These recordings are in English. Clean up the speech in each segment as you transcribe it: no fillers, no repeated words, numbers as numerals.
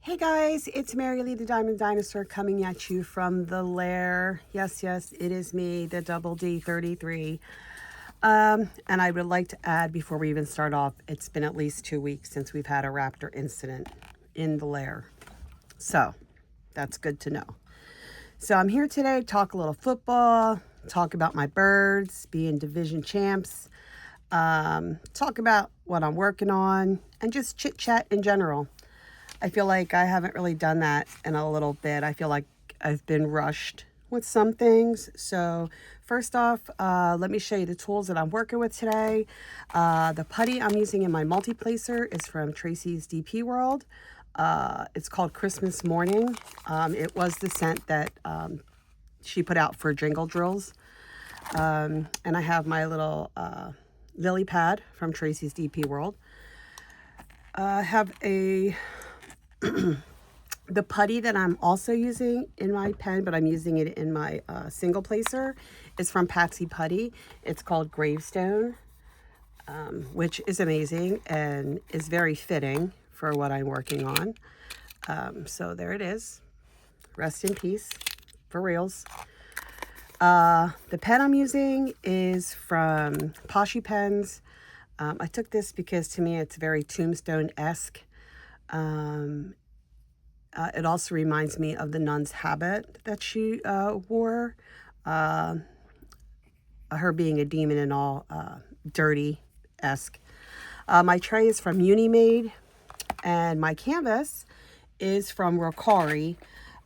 Hey guys, it's Mary Lee the Diamond Dinosaur coming at you from the lair. Yes, it is me, the Double D33. And I would like to add before we even start off, it's been at least 2 weeks since we've had a raptor incident in the lair. So that's good to know. So I'm here today to talk a little football, talk about my birds being division champs, talk about what I'm working on, and just chit chat in general. I feel like I haven't really done that in a little bit. I feel like I've been rushed with some things. So first off, let me show you the tools that I'm working with today. The putty I'm using in my multi-placer is from Tracy's DP World. It's called Christmas Morning. It was the scent that she put out for Jingle Drills. And I have my little lily pad from Tracy's DP World. I have the putty that I'm also using in my pen, but I'm using it in my single placer, is from Patsy Putty. It's called Gravestone, which is amazing and is very fitting for what I'm working on. So there it is. Rest in peace, for reals. The pen I'm using is from Poshy Pens. I took this because to me it's very Tombstone-esque. It also reminds me of the nun's habit that she wore. Her being a demon and all, dirty-esque. My tray is from Unimade, and my canvas is from Rokari.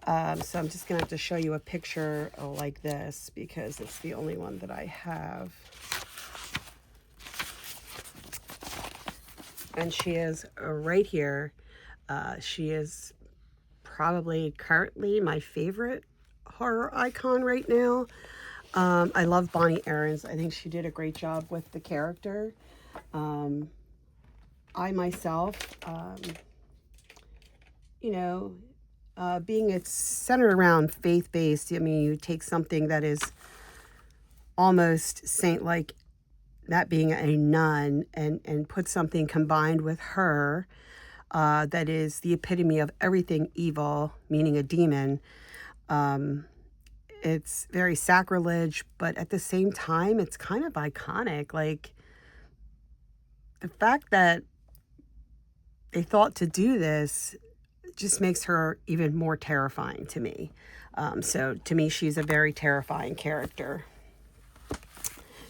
So I'm just going to have to show you a picture like this because it's the only one that I have. And she is right here. She is probably currently my favorite horror icon right now. I love Bonnie Aarons. I think she did a great job with the character. I myself, being it's centered around faith-based, I mean, you take something that is almost saint-like, that being a nun, and put something combined with her that is the epitome of everything evil, meaning a demon. It's very sacrilege, but at the same time, it's kind of iconic. Like, the fact that they thought to do this just makes her even more terrifying to me. So to me, she's a very terrifying character.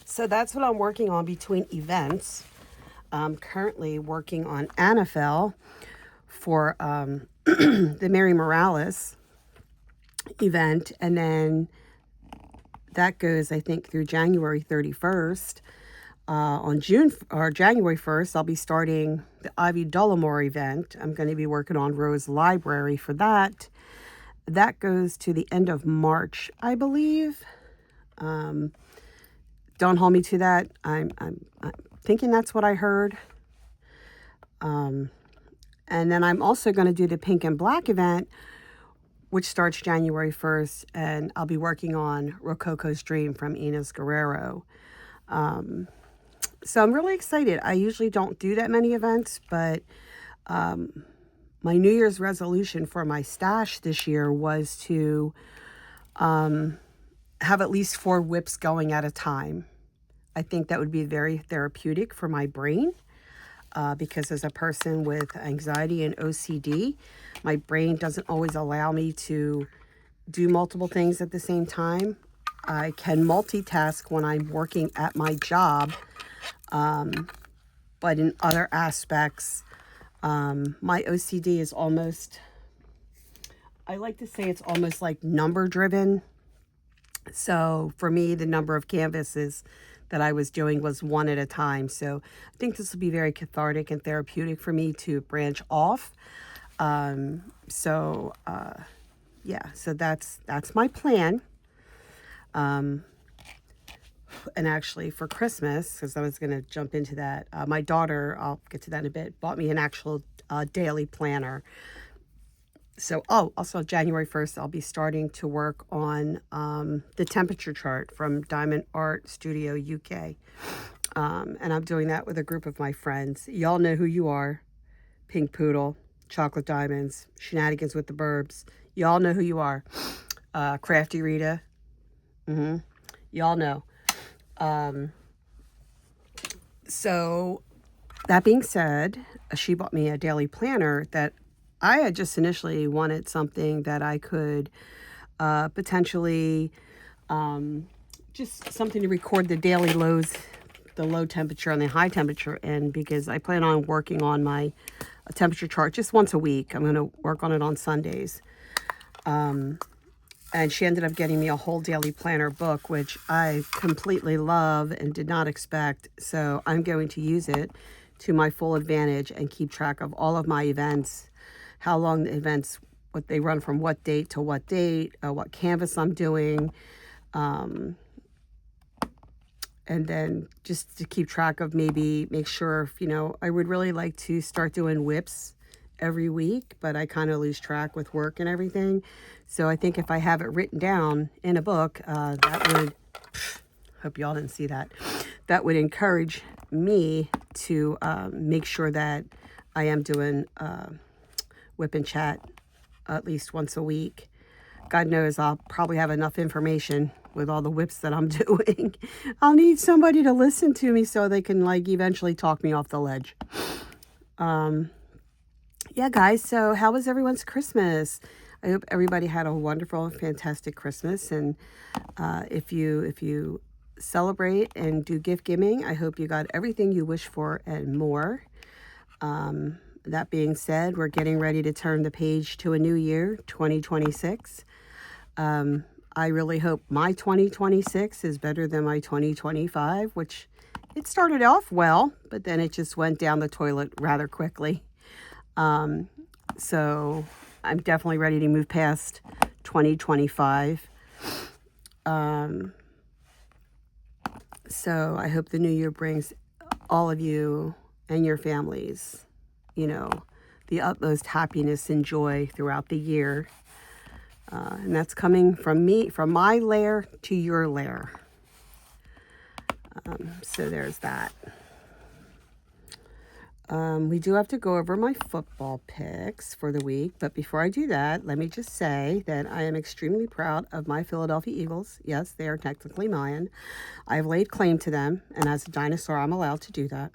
So that's what I'm working on between events. I'm currently working on Annabelle for the Mary Morales event, and then that goes, I think, through January 31st. On January 1st, I'll be starting the Ivy Dollamore event. I'm going to be working on Rose Library for that. That goes to the end of March, I believe. Don't hold me to that. I'm thinking that's what I heard. And then I'm also going to do the Pink and Black event, which starts January 1st, and I'll be working on Rococo's Dream from Inez Guerrero. So I'm really excited. I usually don't do that many events, but my New Year's resolution for my stash this year was to have at least 4 WIPs going at a time. I think that would be very therapeutic for my brain because as a person with anxiety and OCD, my brain doesn't always allow me to do multiple things at the same time. I can multitask when I'm working at my job, but in other aspects, my OCD is almost, I like to say it's almost like number driven. So for me, the number of canvases that I was doing was 1 at a time. So I think this will be very cathartic and therapeutic for me to branch off. So that's my plan. And actually for Christmas, because I was going to jump into that, my daughter, I'll get to that in a bit, bought me an actual daily planner. So, also January 1st, I'll be starting to work on the temperature chart from Diamond Art Studio UK. And I'm doing that with a group of my friends. Y'all know who you are. Pink Poodle, Chocolate Diamonds, Shenanigans with the Burbs. Y'all know who you are. Crafty Rita. Y'all know. So that being said, she bought me a daily planner that I had just initially wanted something that I could potentially just something to record the daily lows, the low temperature and the high temperature in, because I plan on working on my temperature chart just once a week. I'm going to work on it on Sundays. And she ended up getting me a whole daily planner book, which I completely love and did not expect. So I'm going to use it to my full advantage and keep track of all of my events, how long the events, what they run from what date to what date, what canvas I'm doing, and then just to keep track of, maybe make sure if, I would really like to start doing WIPs every week, but I kind of lose track with work and everything. So I think if I have it written down in a book, that would, hope y'all didn't see that, that would encourage me to make sure that I am doing WIP and chat at least once a week. God knows I'll probably have enough information with all the WIPs that I'm doing. I'll need somebody to listen to me so they can eventually talk me off the ledge. Yeah, guys, so how was everyone's Christmas? I hope everybody had a wonderful, fantastic Christmas. And if you celebrate and do gift giving, I hope you got everything you wish for and more. That being said, we're getting ready to turn the page to a new year, 2026. I really hope my 2026 is better than my 2025, which it started off well, but then it just went down the toilet rather quickly. So I'm definitely ready to move past 2025. So I hope the new year brings all of you and your families, the utmost happiness and joy throughout the year. And that's coming from me, from my lair to your lair. So there's that. We do have to go over my football picks for the week, but before I do that, let me just say that I am extremely proud of my Philadelphia Eagles. Yes, they are technically mine. I've laid claim to them, and as a dinosaur, I'm allowed to do that.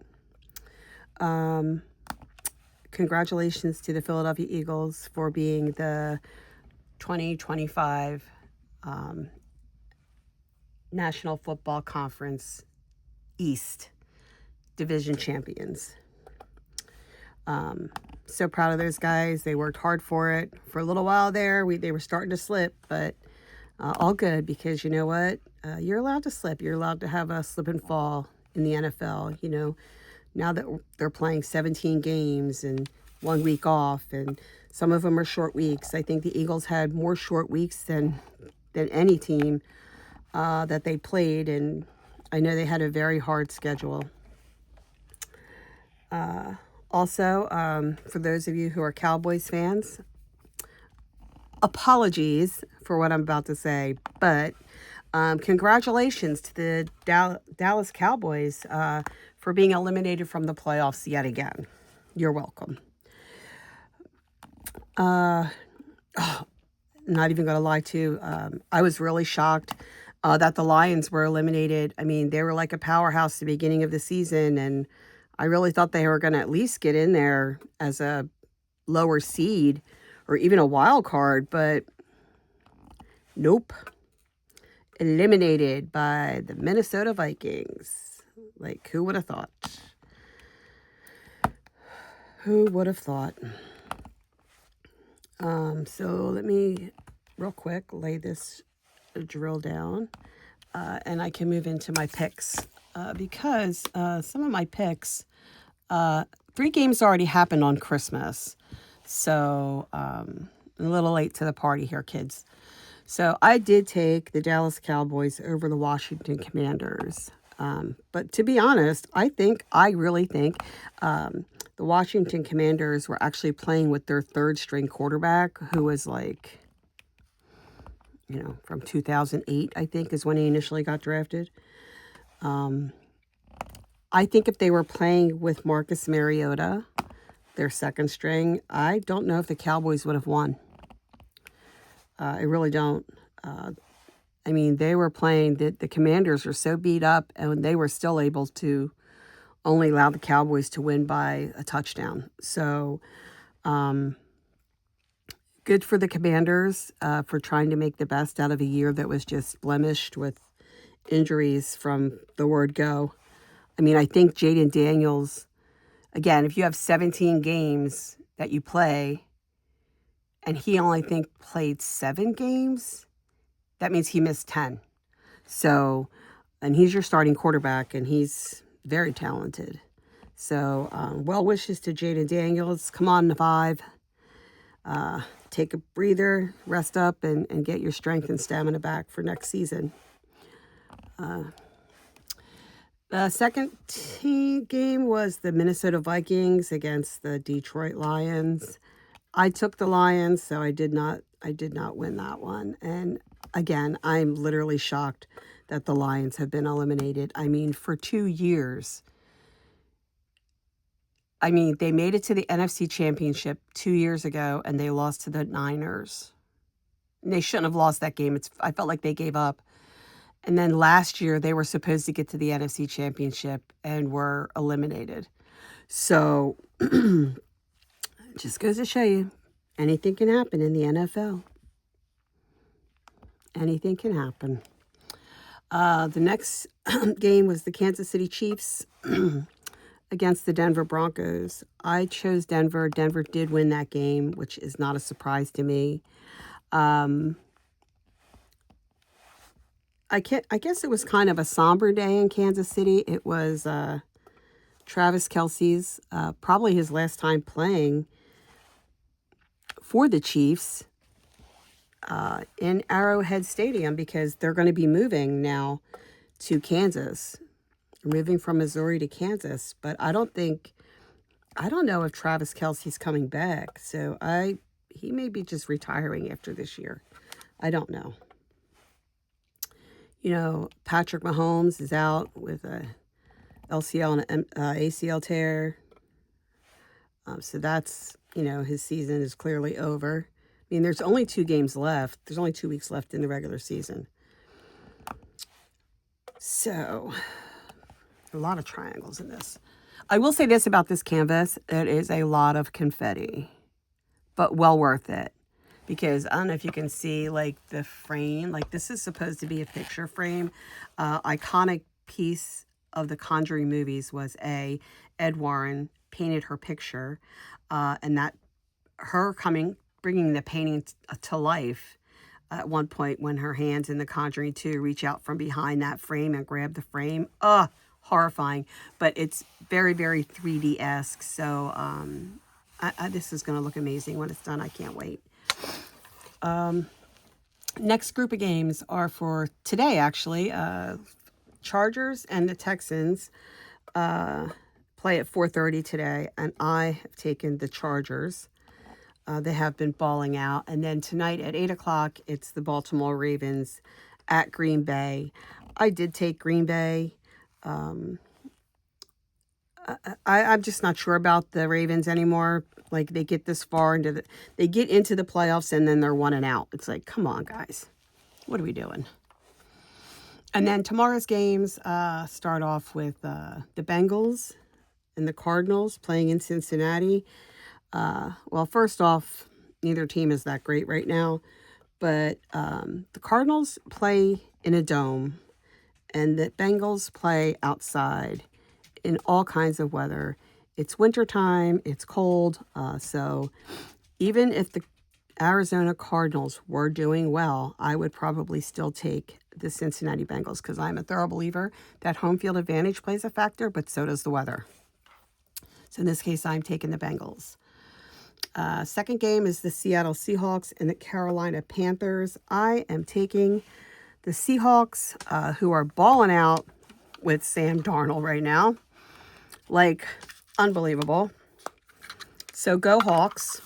Congratulations to the Philadelphia Eagles for being the 2025 National Football Conference East Division champions. So proud of those guys. They worked hard for it. For a little while there, they were starting to slip, but all good, because you know what? You're allowed to slip. You're allowed to have a slip and fall in the NFL. Now that they're playing 17 games and 1 week off, and some of them are short weeks. I think the Eagles had more short weeks than any team that they played, and I know they had a very hard schedule. Also, for those of you who are Cowboys fans, apologies for what I'm about to say, but congratulations to the Dallas Cowboys for being eliminated from the playoffs yet again. You're welcome. Not even going to lie to you, I was really shocked that the Lions were eliminated. I mean, they were like a powerhouse at the beginning of the season, and I really thought they were going to at least get in there as a lower seed or even a wild card, but nope. Eliminated by the Minnesota Vikings. Like, who would have thought? Who would have thought? So let me real quick lay this drill down, and I can move into my picks, because some of my picks, 3 games already happened on Christmas, so a little late to the party here, kids. So I did take the Dallas Cowboys over the Washington Commanders. But to be honest, I really think the Washington Commanders were actually playing with their 3rd string quarterback, who was from 2008, I think, is when he initially got drafted. I think if they were playing with Marcus Mariota, their second string. I don't know if the Cowboys would have won. I really don't. I mean, they were playing, the Commanders were so beat up, and they were still able to only allow the Cowboys to win by a touchdown. So, good for the Commanders for trying to make the best out of a year that was just blemished with injuries from the word go. I mean, I think Jaden Daniels, again, if you have 17 games that you play and he only played 7 games, that means he missed 10. So, and he's your starting quarterback, and he's very talented. So, well wishes to Jaden Daniels. Come on, 5. Take a breather, rest up, and get your strength and stamina back for next season. The second game was the Minnesota Vikings against the Detroit Lions. I took the Lions, so I did not win that one. And again, I'm literally shocked that the Lions have been eliminated. I mean, for 2 years. I mean, they made it to the NFC Championship 2 years ago, and they lost to the Niners. And they shouldn't have lost that game. I felt like they gave up. And then last year, they were supposed to get to the NFC Championship and were eliminated. So, just goes to show you, anything can happen in the NFL. Anything can happen. The next game was the Kansas City Chiefs against the Denver Broncos. I chose Denver. Denver did win that game, which is not a surprise to me. I guess it was kind of a somber day in Kansas City. It was Travis Kelce's, probably his last time playing for the Chiefs in Arrowhead Stadium, because they're going to be moving now to Kansas. They're moving from Missouri to Kansas, but I don't know if Travis Kelce's coming back. So he may be just retiring after this year. I don't know. You know, Patrick Mahomes is out with a LCL and ACL tear. So that's, his season is clearly over. I mean, there's only 2 games left. There's only 2 weeks left in the regular season. So, a lot of triangles in this. I will say this about this canvas. It is a lot of confetti, but well worth it. Because I don't know if you can see, like, the frame. Like, this is supposed to be a picture frame. Iconic piece of the Conjuring movies was Ed Warren painted her picture. And that her bringing the painting to life at one point when her hands in The Conjuring 2 reach out from behind that frame and grab the frame. Horrifying. But it's very, very 3D-esque. So this is going to look amazing when it's done. I can't wait. Next group of games are for today, actually. Chargers and the Texans play at 4:30 today, and I have taken the Chargers. They have been balling out. And then tonight at 8 o'clock, it's the Baltimore Ravens at Green Bay. I did take Green Bay. I'm just not sure about the Ravens anymore. Like, they get this far they get into the playoffs, and then they're 1 and out. It's like, come on, guys. What are we doing? And then tomorrow's games start off with the Bengals and the Cardinals playing in Cincinnati. Well, first off, neither team is that great right now. But the Cardinals play in a dome, and the Bengals play outside in all kinds of weather. It's wintertime, it's cold, so even if the Arizona Cardinals were doing well, I would probably still take the Cincinnati Bengals, because I'm a thorough believer that home field advantage plays a factor, but so does the weather. So in this case, I'm taking the Bengals. Second game is the Seattle Seahawks and the Carolina Panthers. I am taking the Seahawks, who are balling out with Sam Darnold right now. Like, unbelievable. So go Hawks.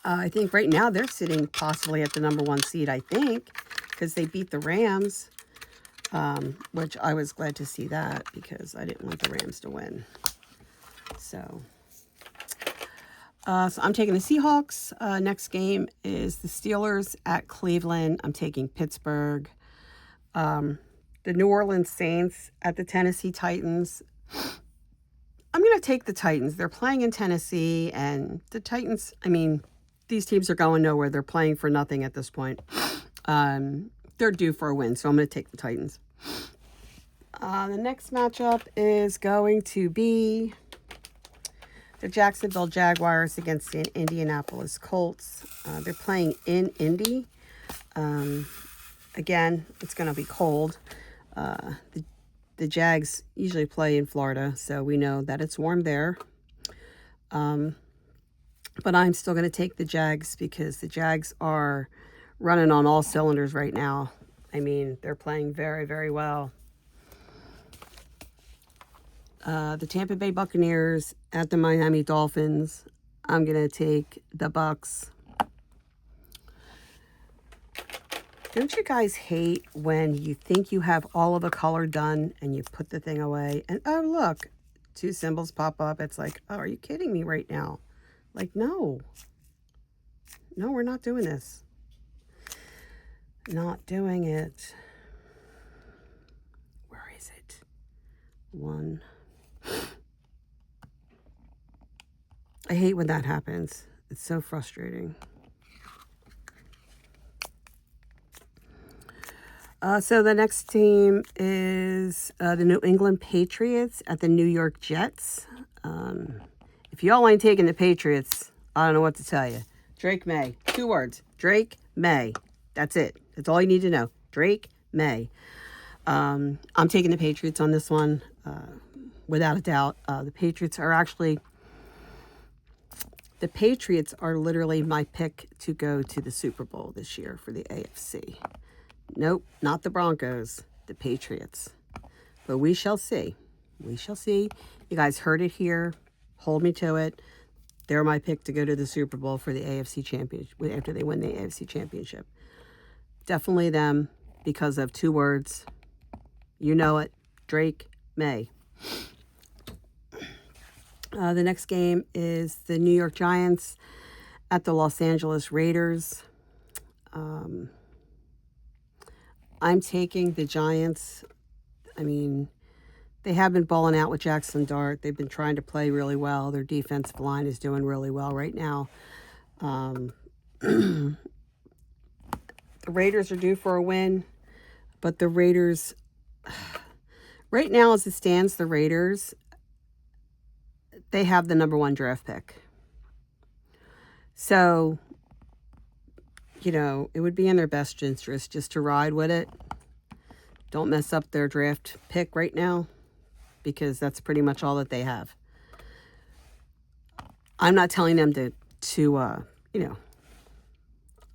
I think right now they're sitting possibly at the number 1 seed, I think, because they beat the Rams, which I was glad to see that, because I didn't want the Rams to win. So, So I'm taking the Seahawks. Next game is the Steelers at Cleveland. I'm taking Pittsburgh. The New Orleans Saints at the Tennessee Titans. I'm going to take the Titans. They're playing in Tennessee, and the Titans, I mean, these teams are going nowhere. They're playing for nothing at this point. They're due for a win, so I'm going to take the Titans. The next matchup is going to be the Jacksonville Jaguars against the Indianapolis Colts. They're playing in Indy. Again, it's going to be cold. The Jags usually play in Florida, so we know that it's warm there. But I'm still going to take the Jags because the Jags are running on all cylinders right now. I mean, they're playing very, very well. The Tampa Bay Buccaneers at the Miami Dolphins. I'm going to take the Bucks. Don't you guys hate when you think you have all of a color done and you put the thing away and, oh, look, 2 symbols pop up. It's like, oh, are you kidding me right now? Like, no. No, we're not doing this. Not doing it. Where is it? 1. I hate when that happens. It's so frustrating. So the next team is the New England Patriots at the New York Jets. If y'all ain't taking the Patriots, I don't know what to tell you. Drake May. 2 words. Drake May. That's it. That's all you need to know. Drake May. I'm taking the Patriots on this one, without a doubt. The Patriots are literally my pick to go to the Super Bowl this year for the AFC. Nope, not the Broncos, the Patriots. But we shall see. We shall see. You guys heard it here. Hold me to it. They're my pick to go to the Super Bowl for the AFC Championship after they win the AFC Championship. Definitely them because of 2 words. You know it. Drake May. The next game is the New York Giants at the Los Angeles Raiders. I'm taking the Giants. I mean, they have been balling out with Jackson Dart. They've been trying to play really well. Their defensive line is doing really well right now. The Raiders are due for a win, but the Raiders, right now as it stands, the Raiders, they have the number 1 draft pick. So, you know, it would be in their best interest just to ride with it. Don't mess up their draft pick right now because that's pretty much all that they have. I'm not telling them to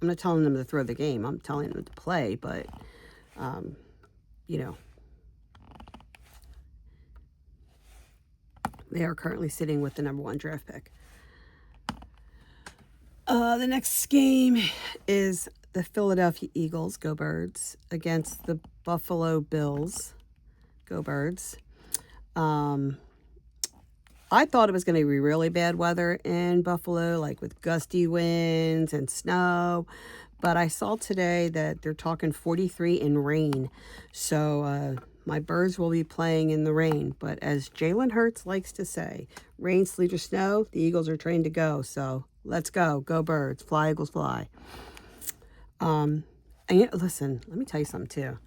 I'm not telling them to throw the game. I'm telling them to play, but, they are currently sitting with the number 1 draft pick. The next game is the Philadelphia Eagles, go Birds, against the Buffalo Bills, go Birds. I thought it was going to be really bad weather in Buffalo, like with gusty winds and snow. But I saw today that they're talking 43 in rain. So my Birds will be playing in the rain. But as Jalen Hurts likes to say, rain, sleet, or snow, the Eagles are trained to go. So let's go. Go Birds. Fly, Eagles, fly. And listen, let me tell you something too.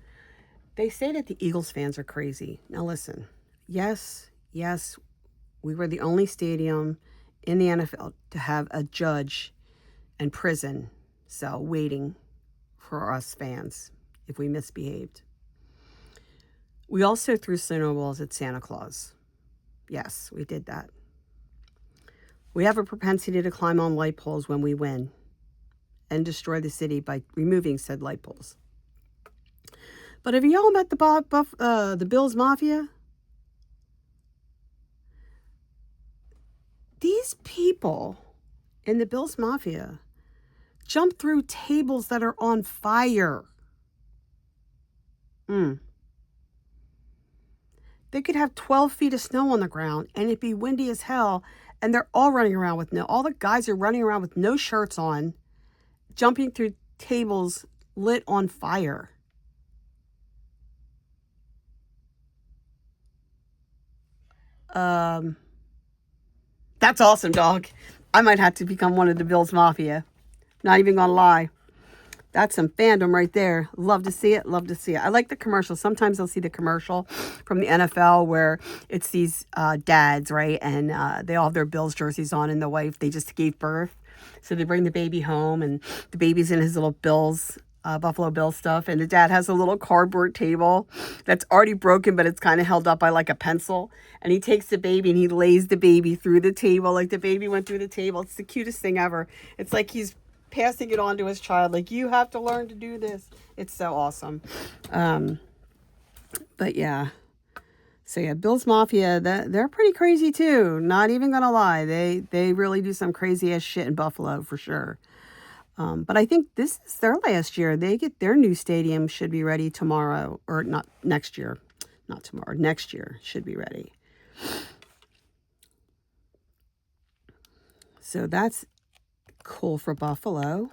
They say that the Eagles fans are crazy. Now listen, yes, we were the only stadium in the NFL to have a judge and prison cell waiting for us fans if we misbehaved. We also threw snowballs at Santa Claus. Yes, we did that. We have a propensity to climb on light poles when we win and destroy the city by removing said light poles. But have y'all met the Bills Mafia? These people in the Bills Mafia jump through tables that are on fire. They could have 12 feet of snow on the ground and it'd be windy as hell, And they're all running around with all the guys are running around with no shirts on, jumping through tables lit on fire. That's awesome, dog. I might have to become one of the Bills Mafia. Not even gonna lie. That's some fandom right there. Love to see it. Love to see it. I like the commercial. Sometimes I'll see the commercial from the NFL where it's these dads, right? And they all have their Bills jerseys on, and the wife, they just gave birth. So they bring the baby home, and the baby's in his little Bills, Buffalo Bill stuff. And the dad has a little cardboard table that's already broken, but it's kind of held up by like a pencil. And he takes the baby and he lays the baby through the table. Like the baby went through the table. It's the cutest thing ever. It's like he's passing it on to his child. Like, you have to learn to do this. It's so awesome. But yeah. So yeah, Bill's Mafia, they're pretty crazy too. Not even gonna lie. They really do some crazy ass shit in Buffalo for sure. But I think this is their last year. They get their new stadium should be ready tomorrow, or not next year. Not tomorrow. Next year should be ready. So that's cool for Buffalo.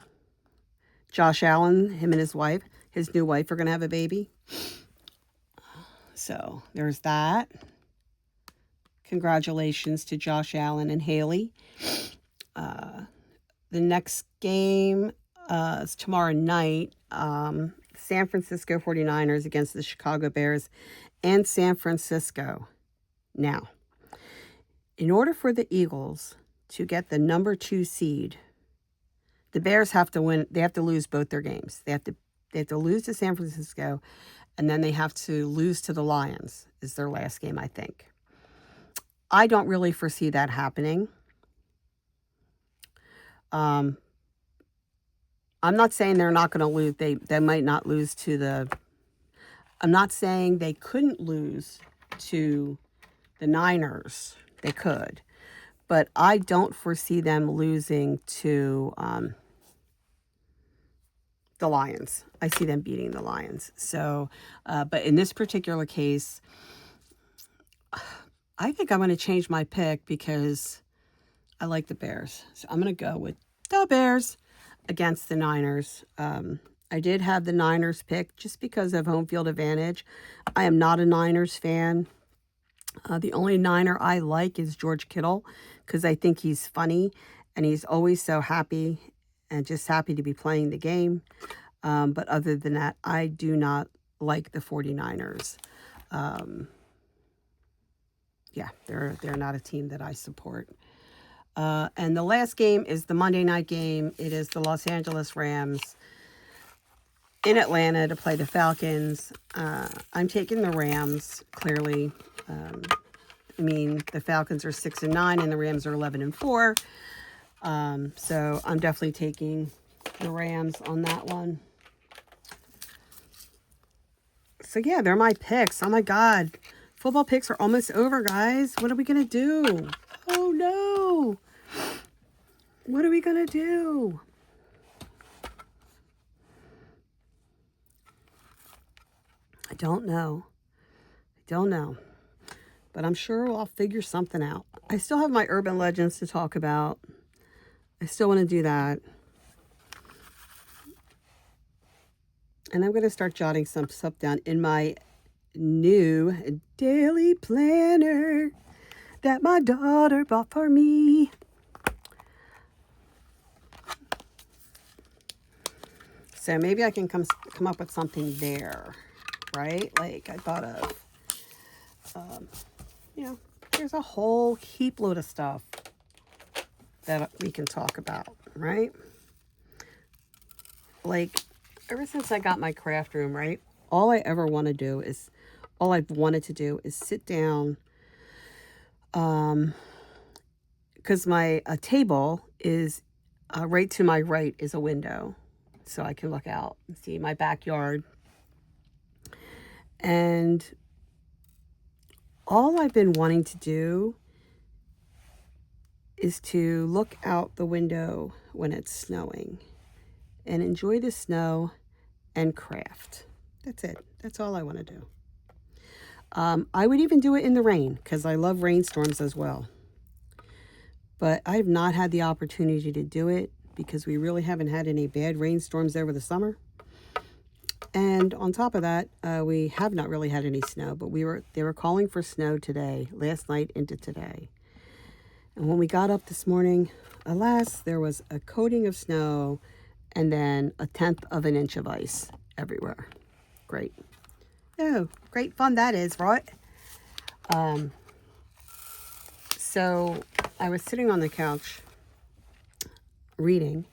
Josh Allen, him and his wife, his new wife are going to have a baby. So there's that. Congratulations to Josh Allen and Haley. The next game is tomorrow night. San Francisco 49ers against the Chicago Bears and San Francisco. Now, in order for the Eagles to get the number 2 seed, the Bears have to win. They have to lose both their games. They have to lose to San Francisco, and then they have to lose to the Lions is their last game, I think. I don't really foresee that happening. I'm not saying they're not going to lose. They might not lose to the... I'm not saying they couldn't lose to the Niners. They could. But I don't foresee them losing to the Lions. I see them beating the Lions. So, but in this particular case, I think I'm going to change my pick because I like the Bears. So I'm going to go with the Bears against the Niners. I did have the Niners pick just because of home field advantage. I am not a Niners fan. The only Niner I like is George Kittle because I think he's funny and he's always so happy and just happy to be playing the game. But other than that, I do not like the 49ers. Yeah, they're not a team that I support. And the last game is the Monday night game. It is the Los Angeles Rams in Atlanta to play the Falcons. I'm taking the Rams, clearly. I mean, the Falcons are 6-9 and the Rams are 11-4. So I'm definitely taking the Rams on that one. So yeah, they're my picks. Oh my God. Football picks are almost over, guys. What are we going to do? Oh no. What are we going to do? I don't know. But I'm sure I'll figure something out. I still have my urban legends to talk about. I still want to do that. And I'm going to start jotting some stuff down in my new daily planner that my daughter bought for me. So maybe I can come up with something there, right? Like I thought of, there's a whole heap load of stuff that we can talk about, right? Like ever since I got my craft room, right? All I've wanted to do is sit down, because my table is right to my right is a window, so I can look out and see my backyard. And all I've been wanting to do is to look out the window when it's snowing and enjoy the snow and craft. That's it. That's all I want to do. I would even do it in the rain because I love rainstorms as well. but I've not had the opportunity to do it because we really haven't had any bad rainstorms over the summer. And on top of that, we have not really had any snow, but they were calling for snow today, last night into today. And when we got up this morning, alas, there was a coating of snow and then 1/10 of an inch of ice everywhere. Great. Oh, great fun that is, right? So I was sitting on the couch reading,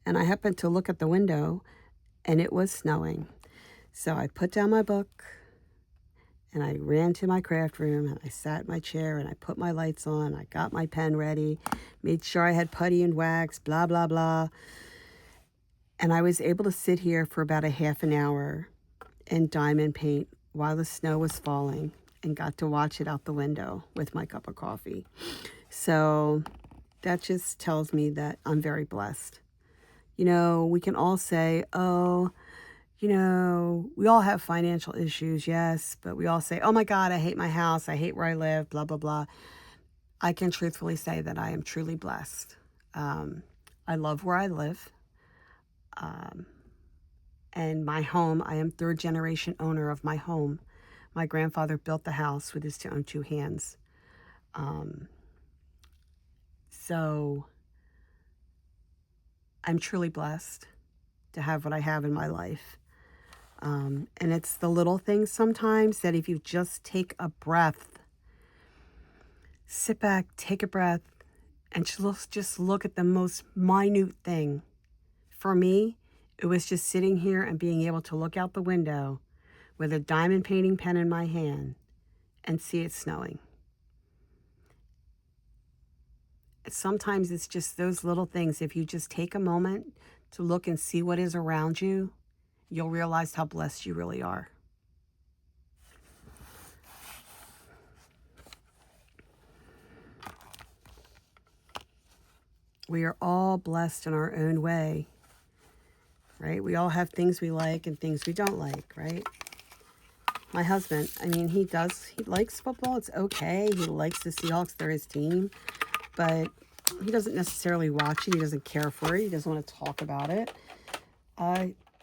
and I happened to look at the window, and it was snowing. So I put down my book, and I ran to my craft room, and I sat in my chair, and I put my lights on. I got my pen ready, made sure I had putty and wax, blah, blah, blah. And I was able to sit here for about a half an hour and diamond paint while the snow was falling, and got to watch it out the window with my cup of coffee. So that just tells me that I'm very blessed. You know, we can all say, oh, you know, we all have financial issues, yes, but we all say, oh my God, I hate my house, I hate where I live, blah, blah, blah. I can truthfully say that I am truly blessed. I love where I live. And my home, I am third generation owner of my home. My grandfather built the house with his own two hands. So I'm truly blessed to have what I have in my life. And it's the little things sometimes that if you just take a breath, sit back, take a breath, and just look at the most minute thing. For me, it was just sitting here and being able to look out the window with a diamond painting pen in my hand and see it snowing. Sometimes it's just those little things. If you just take a moment to look and see what is around you, you'll realize how blessed you really are. We are all blessed in our own way, right? We all have things we like and things we don't like, right? My husband, I mean, he likes football. It's okay. He likes the Seahawks. They're his team. But he doesn't necessarily watch it. He doesn't care for it. He doesn't want to talk about it.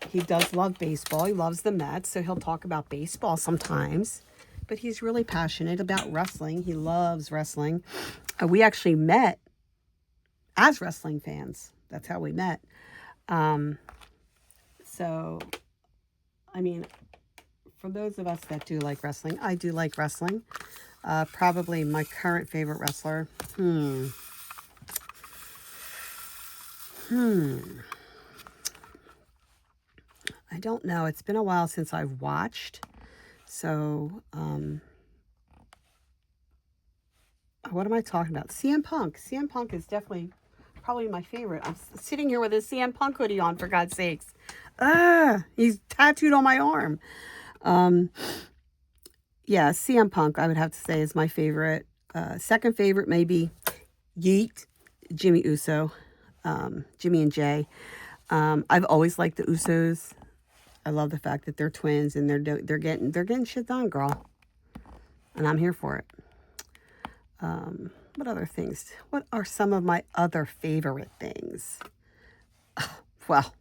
He does love baseball. He loves the Mets, so he'll talk about baseball sometimes. But he's really passionate about wrestling. He loves wrestling. We actually met as wrestling fans. That's how we met. So, I mean, for those of us that do like wrestling, I do like wrestling. Probably my current favorite wrestler. I don't know. It's been a while since I've watched. So, what am I talking about? CM Punk. CM Punk is definitely probably my favorite. I'm sitting here with a CM Punk hoodie on, for God's sakes. He's tattooed on my arm. Yeah, CM Punk, I would have to say, is my favorite. Second favorite, maybe Yeet, Jimmy Uso, Jimmy and Jay. I've always liked the Usos. I love the fact that they're twins and they're getting shit done, girl. And I'm here for it. What other things? What are some of my other favorite things? Well,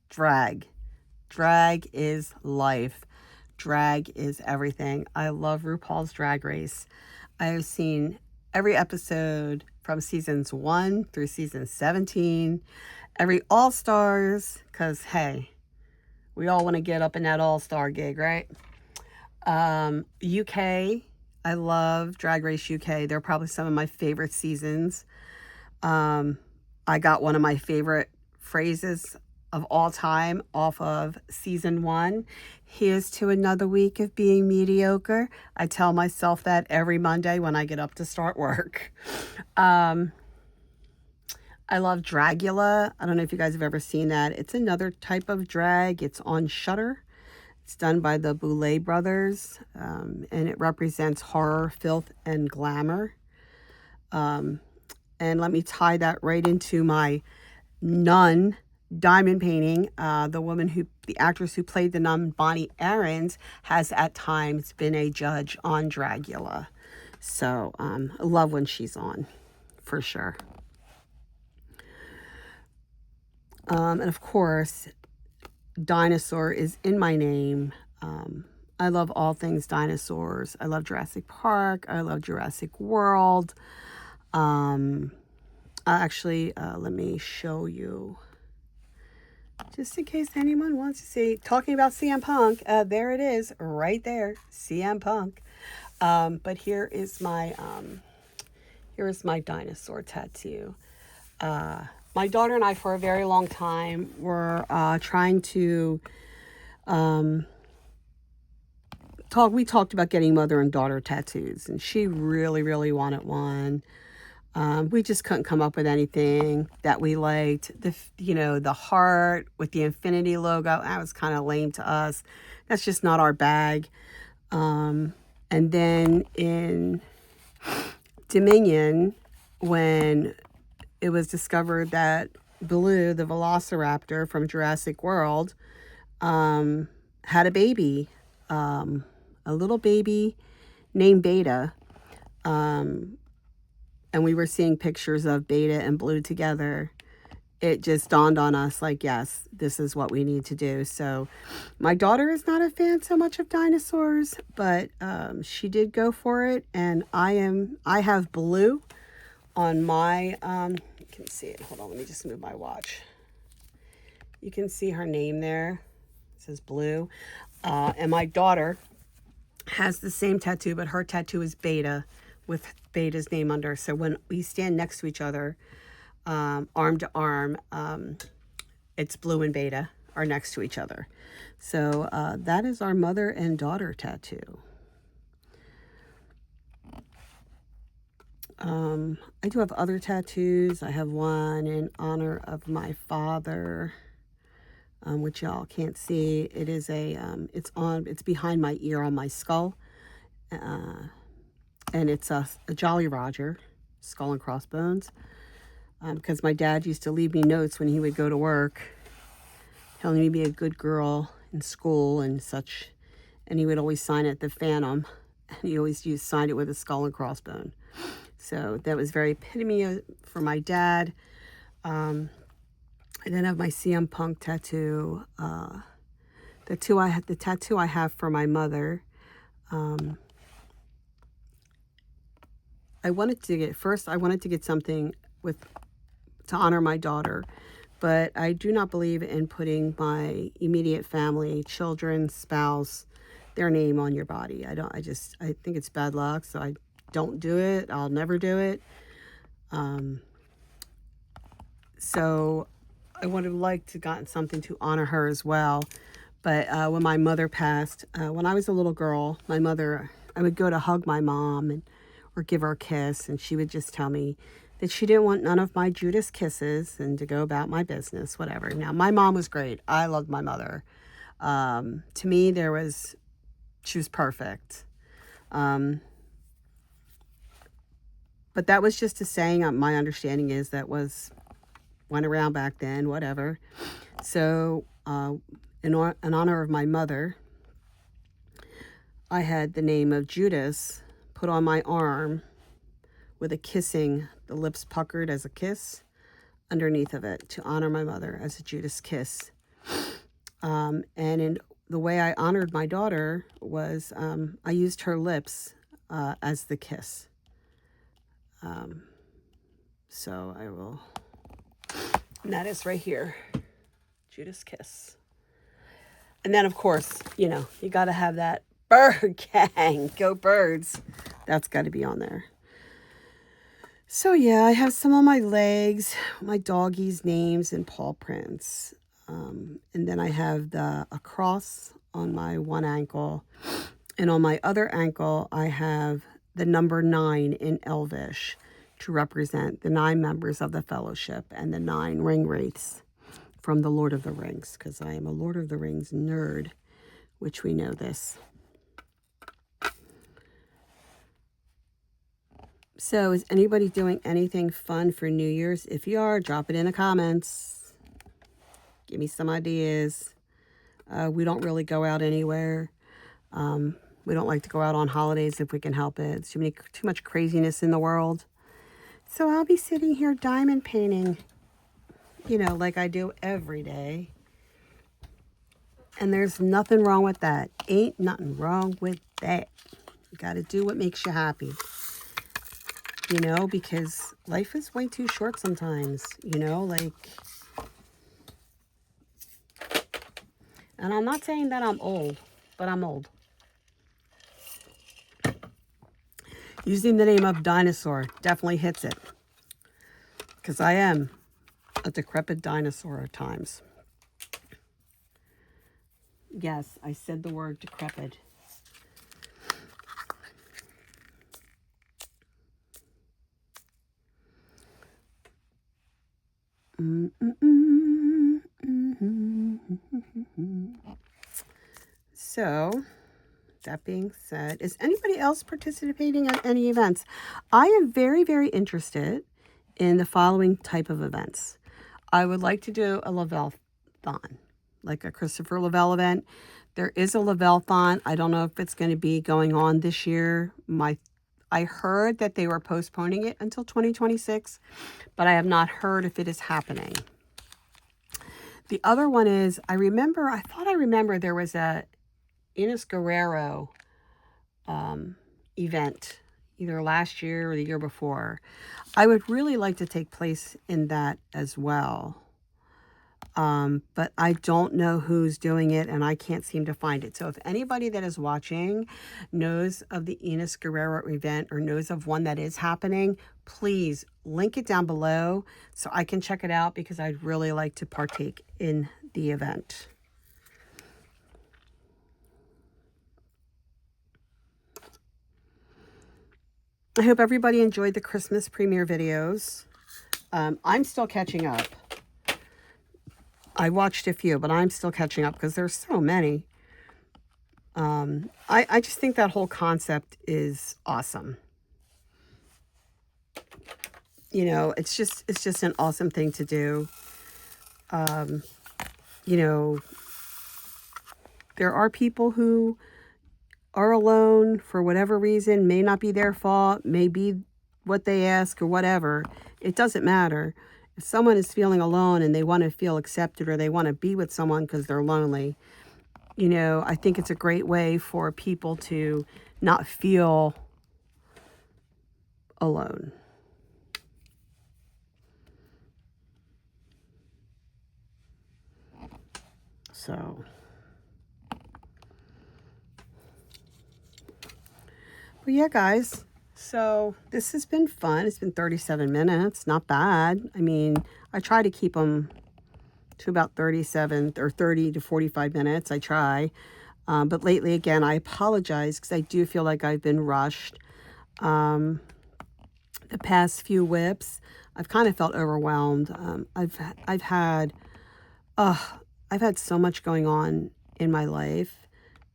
drag. Drag is life. Drag is everything. I love RuPaul's Drag Race. I have seen every episode from seasons 1 through season 17. Every All-Stars, because, hey, we all want to get up in that All-Star gig, right? UK, I love Drag Race UK. They're probably some of my favorite seasons. I got one of my favorite phrases of all time off of season 1. Here's to another week of being mediocre. I tell myself that every Monday when I get up to start work. I love Dragula. I don't know if you guys have ever seen that. It's another type of drag. It's on Shudder. It's done by the Boulet brothers, and it represents horror, filth, and glamour. And let me tie that right into my nun diamond painting. The actress who played the nun, Bonnie Aarons, has at times been a judge on Dragula. So I love when she's on, for sure. And of course, dinosaur is in my name. I love all things dinosaurs. I love Jurassic Park. I love Jurassic World. Actually, let me show you, just in case anyone wants to see. Talking about CM Punk, there it is, right there, CM Punk. But here is my dinosaur tattoo. My daughter and I, for a very long time, were trying to we talked about getting mother and daughter tattoos, and she really, really wanted one. We just couldn't come up with anything that we liked. The heart with the infinity logo, that was kind of lame to us. That's just not our bag. And then in Dominion, when it was discovered that Blue, the velociraptor from Jurassic World, had a baby, a little baby named Beta. And we were seeing pictures of Beta and Blue together. It just dawned on us, like, yes, this is what we need to do. So my daughter is not a fan so much of dinosaurs, but she did go for it. And I have Blue on my, you can see it. Hold on, let me just move my watch. You can see her name there. It says Blue. And my daughter has the same tattoo, but her tattoo is Beta, with Beta's name under. So when we stand next to each other, arm to arm, it's Blue and Beta are next to each other. So that is our mother and daughter tattoo. I do have other tattoos. I have one in honor of my father, which y'all can't see. It is it's behind my ear on my skull. And it's a Jolly Roger, skull and crossbones. Because my dad used to leave me notes when he would go to work, telling me to be a good girl in school and such. And he would always sign it the Phantom. And he always signed it with a skull and crossbone. So that was very epitome for my dad. I then have my CM Punk tattoo. The tattoo I have for my mother. I wanted to get something to honor my daughter, but I do not believe in putting my immediate family, children, spouse, their name on your body. I think it's bad luck, so I don't do it. I'll never do it. So I would have liked to gotten something to honor her as well. But when my mother passed, when I was a little girl, I would go to hug my mom or give her a kiss, and she would just tell me that she didn't want none of my Judas kisses and to go about my business, whatever. Now, my mom was great. I loved my mother. To me, she was perfect. But that was just a saying. My understanding is went around back then, whatever. So, in honor of my mother, I had the name of Judas put on my arm with the lips puckered as a kiss underneath of it to honor my mother as a Judas kiss. And in the way I honored my daughter was I used her lips as the kiss. So I will, and that is right here, Judas kiss. And then, of course, you got to have that bird gang, go birds. That's got to be on there. So yeah, I have some on my legs, my doggies' names and paw prints. And then I have a cross on my one ankle. And on my other ankle, I have the number 9 in Elvish to represent the 9 members of the fellowship and the 9 ring wraiths from the Lord of the Rings, because I am a Lord of the Rings nerd, which we know this. So is anybody doing anything fun for New Year's? If you are, drop it in the comments. Give me some ideas. We don't really go out anywhere. We don't like to go out on holidays if we can help it. It's too much craziness in the world. So I'll be sitting here diamond painting, you know, like I do every day. And there's nothing wrong with that. Ain't nothing wrong with that. You got to do what makes you happy. You know, because life is way too short sometimes, you know, like, and I'm not saying that I'm old, but I'm old. Using the name of dinosaur definitely hits it, because I am a decrepit dinosaur at times. Yes, I said the word decrepit. So, that being said, is anybody else participating at any events? I am very, very interested in the following type of events. I would like to do a Lavelle-thon, like a Christopher Lavelle event. There is a Lavelle-thon. I don't know if it's going to be going on this year. I heard that they were postponing it until 2026, but I have not heard if it is happening. The other one is, I thought I remember there was a Ines Guerrero event either last year or the year before. I would really like to take place in that as well. But I don't know who's doing it and I can't seem to find it. So if anybody that is watching knows of the Ines Guerrero event or knows of one that is happening, please link it down below so I can check it out, because I'd really like to partake in the event. I hope everybody enjoyed the Christmas premiere videos. I'm still catching up. I watched a few, but I'm still catching up because there's so many. I just think that whole concept is awesome. You know, it's just an awesome thing to do. You know, there are people who are alone for whatever reason, may not be their fault, may be what they ask or whatever. It doesn't matter. If someone is feeling alone and they want to feel accepted or they want to be with someone because they're lonely, you know, I think it's a great way for people to not feel alone. So, but yeah, guys, so this has been fun. It's been 37 minutes. Not bad. I mean, I try to keep them to about 37 or 30 to 45 minutes. I try. But lately, again, I apologize because I do feel like I've been rushed. The past few WIPs, I've kind of felt overwhelmed. I've had so much going on in my life,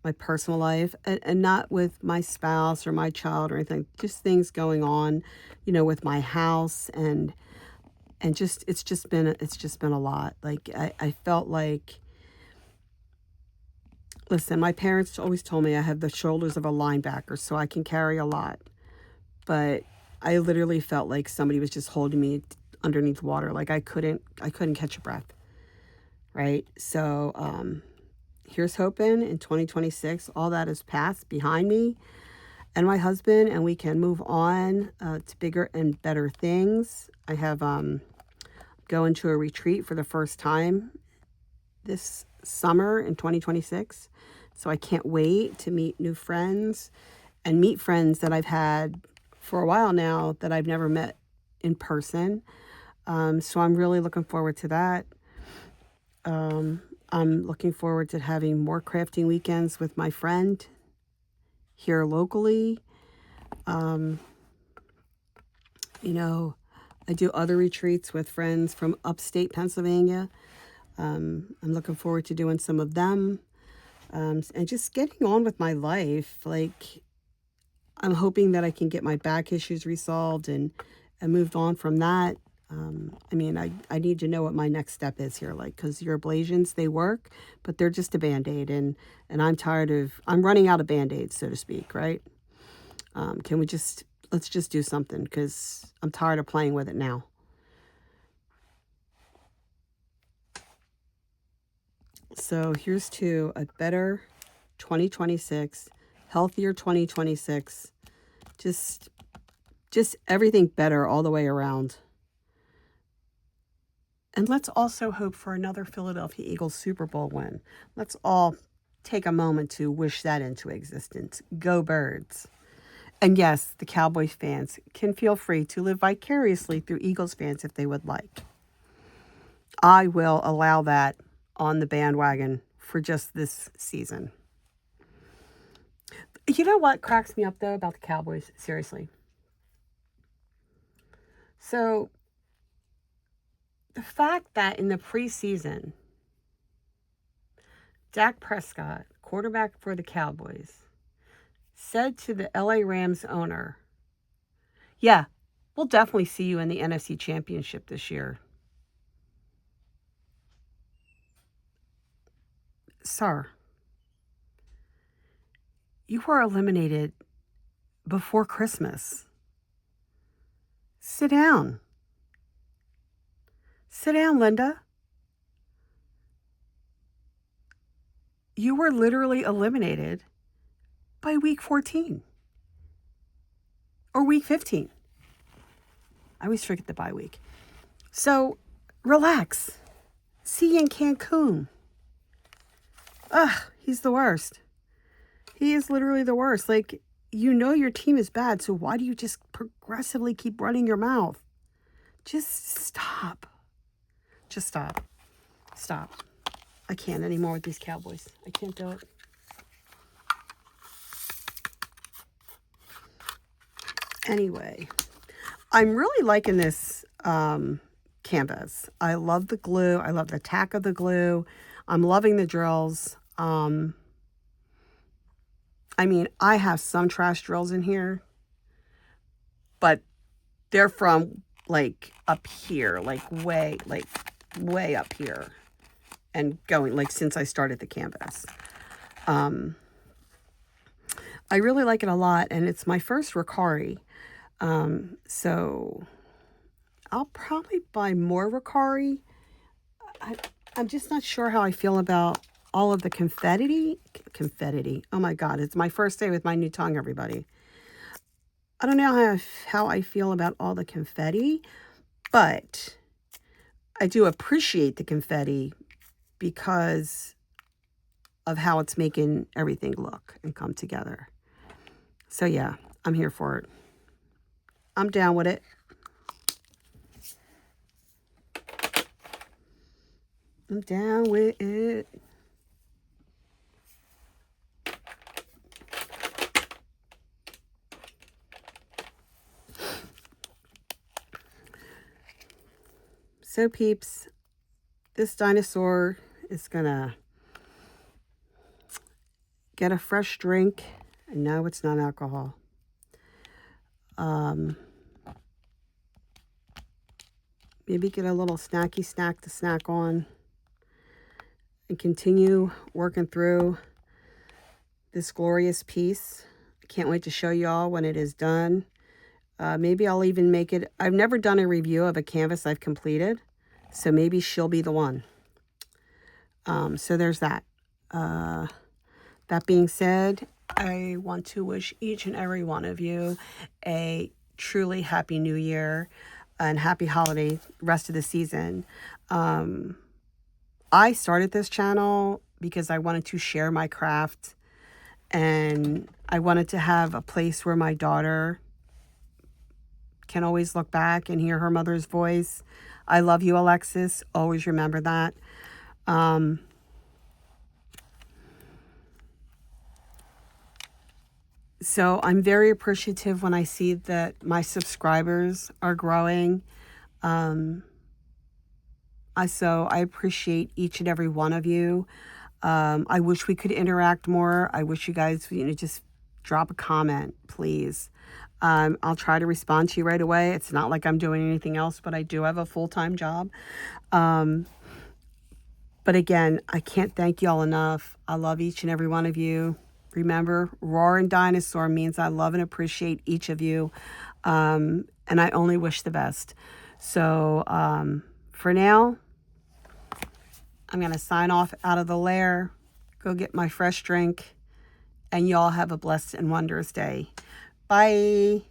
my personal life, and not with my spouse or my child or anything, just things going on, you know, with my house and just, it's just been a lot. Like, I felt like, listen, my parents always told me I have the shoulders of a linebacker, so I can carry a lot. But I literally felt like somebody was just holding me underneath water. Like I couldn't catch a breath. Right? So, here's hoping in 2026, all that is past behind me and my husband, and we can move on to bigger and better things. I have going to a retreat for the first time this summer in 2026. So I can't wait to meet new friends and meet friends that I've had for a while now that I've never met in person. So I'm really looking forward to that. I'm looking forward to having more crafting weekends with my friend here locally. You know, I do other retreats with friends from upstate Pennsylvania. I'm looking forward to doing some of them. And just getting on with my life. Like, I'm hoping that I can get my back issues resolved and moved on from that. I mean, I need to know what my next step is here, like, because your ablations, they work, but they're just a Band-Aid, and I'm running out of Band-Aids, so to speak, right? Can we just, Let's just do something because I'm tired of playing with it now. So here's to a better 2026, healthier 2026. Just everything better all the way around. And let's also hope for another Philadelphia Eagles Super Bowl win. Let's all take a moment to wish that into existence. Go Birds. And yes, the Cowboys fans can feel free to live vicariously through Eagles fans if they would like. I will allow that on the bandwagon for just this season. You know what cracks me up, though, about the Cowboys? Seriously. So, the fact that in the preseason, Dak Prescott, quarterback for the Cowboys, said to the LA Rams owner, yeah, we'll definitely see you in the NFC Championship this year. Sir, you were eliminated before Christmas. Sit down. Sit down, Linda. You were literally eliminated by week 14 or week 15. I always forget the bye week. So relax. See you in Cancun. Ugh, he's the worst. He is literally the worst. Like, you know your team is bad, so why do you just progressively keep running your mouth? Just stop. Just stop. Stop. I can't anymore with these Cowboys. I can't do it. Anyway, I'm really liking this canvas. I love the glue. I love the tack of the glue. I'm loving the drills. I mean, I have some trash drills in here, but they're from like up here, like way up here and going like since I started the canvas. I really like it a lot, and it's my first Ricari. So I'll probably buy more Ricari. I'm just not sure how I feel about all of the confetti. Oh my God, it's my first day with my new tongue, everybody. I don't know how I feel about all the confetti, but I do appreciate the confetti because of how it's making everything look and come together. So yeah, I'm here for it. I'm down with it. I'm down with it. So peeps, this dinosaur is gonna get a fresh drink, and no, it's not alcohol. Maybe get a little snacky snack to snack on and continue working through this glorious piece. I can't wait to show you all when it is done. Maybe I'll even make it. I've never done a review of a canvas I've completed, so maybe she'll be the one. So there's that. That being said, I want to wish each and every one of you a truly happy new year and happy holiday rest of the season. I started this channel because I wanted to share my craft, and I wanted to have a place where my daughter can always look back and hear her mother's voice. I love you, Alexis. Always remember that. So I'm very appreciative when I see that my subscribers are growing. So I appreciate each and every one of you. I wish we could interact more. I wish you guys, just drop a comment, please. I'll try to respond to you right away. It's not like I'm doing anything else, but I do have a full-time job. But again, I can't thank you all enough. I love each and every one of you. Remember, Roaring Dinosaur means I love and appreciate each of you. And I only wish the best. So for now, I'm going to sign off out of the lair, go get my fresh drink, and y'all have a blessed and wondrous day. Bye.